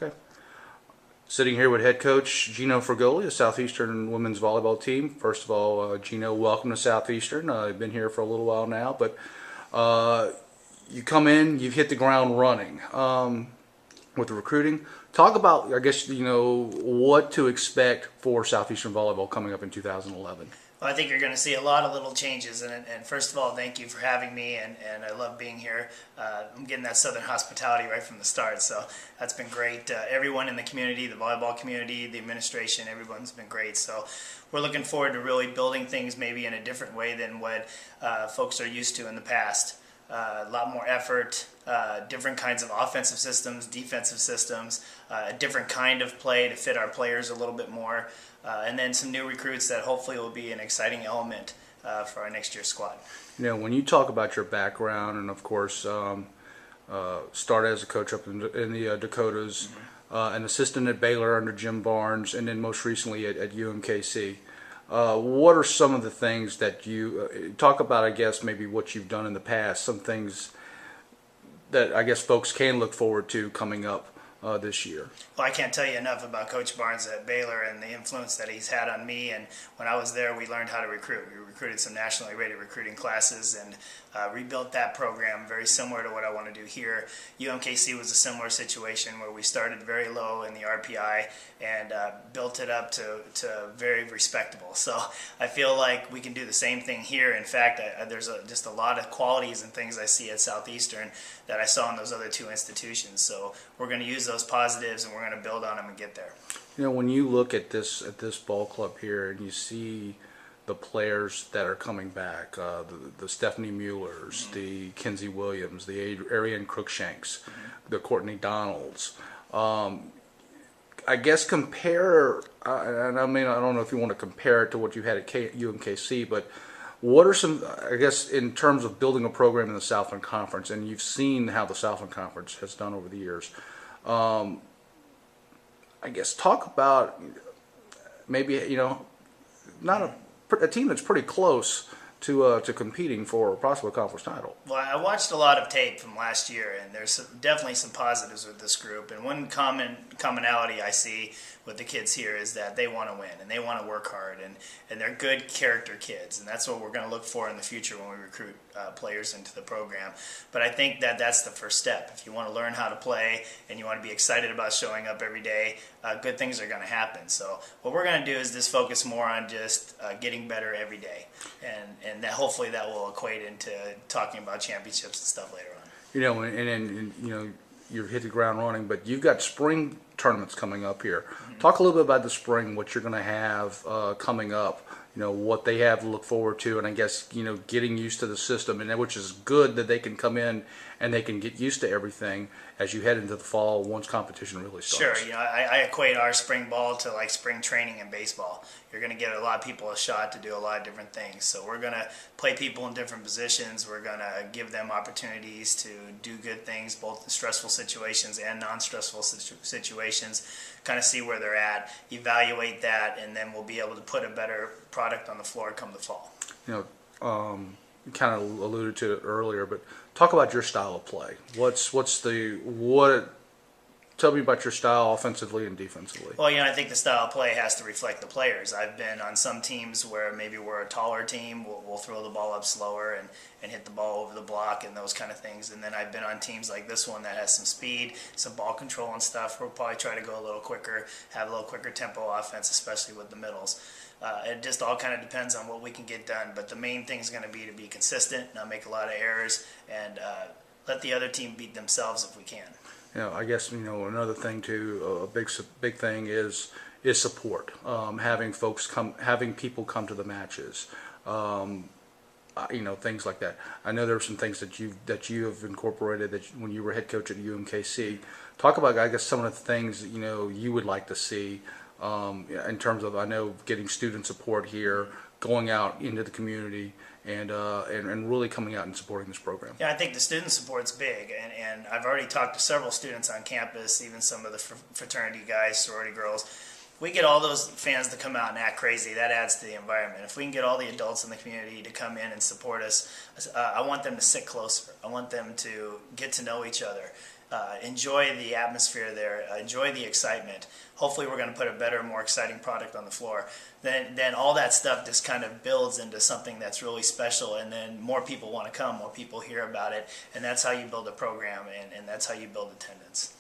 Okay. Sitting here with head coach Geno Frugoli, the Southeastern women's volleyball team. First of all, Geno, welcome to Southeastern. I've been here for a little while now, but you come in, you've hit the ground running with the recruiting. Talk about, I guess, what to expect for Southeastern volleyball coming up in 2011. Well, I think you're going to see a lot of little changes. And first of all, thank you for having me, and I love being here. I'm getting that Southern hospitality right from the start, so that's been great. Everyone in the community, the volleyball community, the administration, everyone's been great. So we're looking forward to really building things maybe in a different way than what folks are used to in the past. A lot more effort, different kinds of offensive systems, defensive systems, a different kind of play to fit our players a little bit more, and then some new recruits that hopefully will be an exciting element for our next year's squad. When you talk about your background, and of course, started as a coach up in the Dakotas, an assistant at Baylor under Jim Barnes, and then most recently at UMKC. What are some of the things that you talk about, I guess, maybe what you've done in the past, some things that I guess folks can look forward to coming up this year? Well, I can't tell you enough about Coach Barnes at Baylor and the influence that he's had on me. And when I was there, we learned how to recruit. We recruited some nationally rated recruiting classes and rebuilt that program very similar to what I want to do here. UMKC was a similar situation where we started very low in the RPI and built it up to very respectable. So I feel like we can do the same thing here. In fact, there's just a lot of qualities and things I see at Southeastern that I saw in those other two institutions. So we're going to use those positives and we're going to build on them and get there. When you look at this ball club here and you see the players that are coming back, the Stephanie Muellers, the Kenzie Williams, the Ariane Crookshanks, the Courtney Donalds. I guess compare, and I mean, I don't know if you want to compare it to what you had at UMKC, but what are some, I guess, in terms of building a program in the Southland Conference, and you've seen how the Southland Conference has done over the years. I guess talk about maybe, not a team that's pretty close to competing for a possible conference title. Well, I watched a lot of tape from last year, and there's definitely some positives with this group. And one commonality I see with the kids here is that they want to win and they want to work hard, and they're good character kids, and that's what we're going to look for in the future when we recruit players into the program. But I think that that's the first step. If you want to learn how to play and you want to be excited about showing up every day, good things are going to happen. So what we're going to do is just focus more on just getting better every day, and that hopefully that will equate into talking about championships and stuff later on. And you've hit the ground running, but you've got spring tournaments coming up here. Talk a little bit about the spring, what you're going to have coming up, what they have to look forward to, and I guess, getting used to the system, and which is good that they can come in and they can get used to everything as you head into the fall once competition really starts. Sure, I equate our spring ball to like spring training in baseball. You're going to get a lot of people a shot to do a lot of different things. So we're going to play people in different positions. We're going to give them opportunities to do good things, both in stressful situations and non-stressful situations, kind of see where they're at, evaluate that, and then we'll be able to put a better product on the floor come the fall. You kind of alluded to it earlier, but talk about your style of play. Tell me about your style offensively and defensively. Well, I think the style of play has to reflect the players. I've been on some teams where maybe we're a taller team, we'll throw the ball up slower and hit the ball over the block and those kind of things. And then I've been on teams like this one that has some speed, some ball control and stuff. We'll probably try to go a little quicker, have a little quicker tempo offense, especially with the middles. It just all kind of depends on what we can get done. But the main thing is going to be consistent, not make a lot of errors, and let the other team beat themselves if we can. I guess another thing too, a big thing is support. Having people come to the matches, things like that. I know there are some things that you have incorporated when you were head coach at UMKC. Talk about, I guess, some of the things you would like to see in terms of, I know, getting student support here, going out into the community, and really coming out and supporting this program. Yeah, I think the student support's big, and I've already talked to several students on campus, even some of the fraternity guys, sorority girls. If we get all those fans to come out and act crazy, that adds to the environment. If we can get all the adults in the community to come in and support us, I want them to sit closer. I want them to get to know each other. enjoy the atmosphere there, enjoy the excitement. Hopefully we're going to put a better, more exciting product on the floor. Then all that stuff just kind of builds into something that's really special, and then more people want to come, more people hear about it, and that's how you build a program, and that's how you build attendance.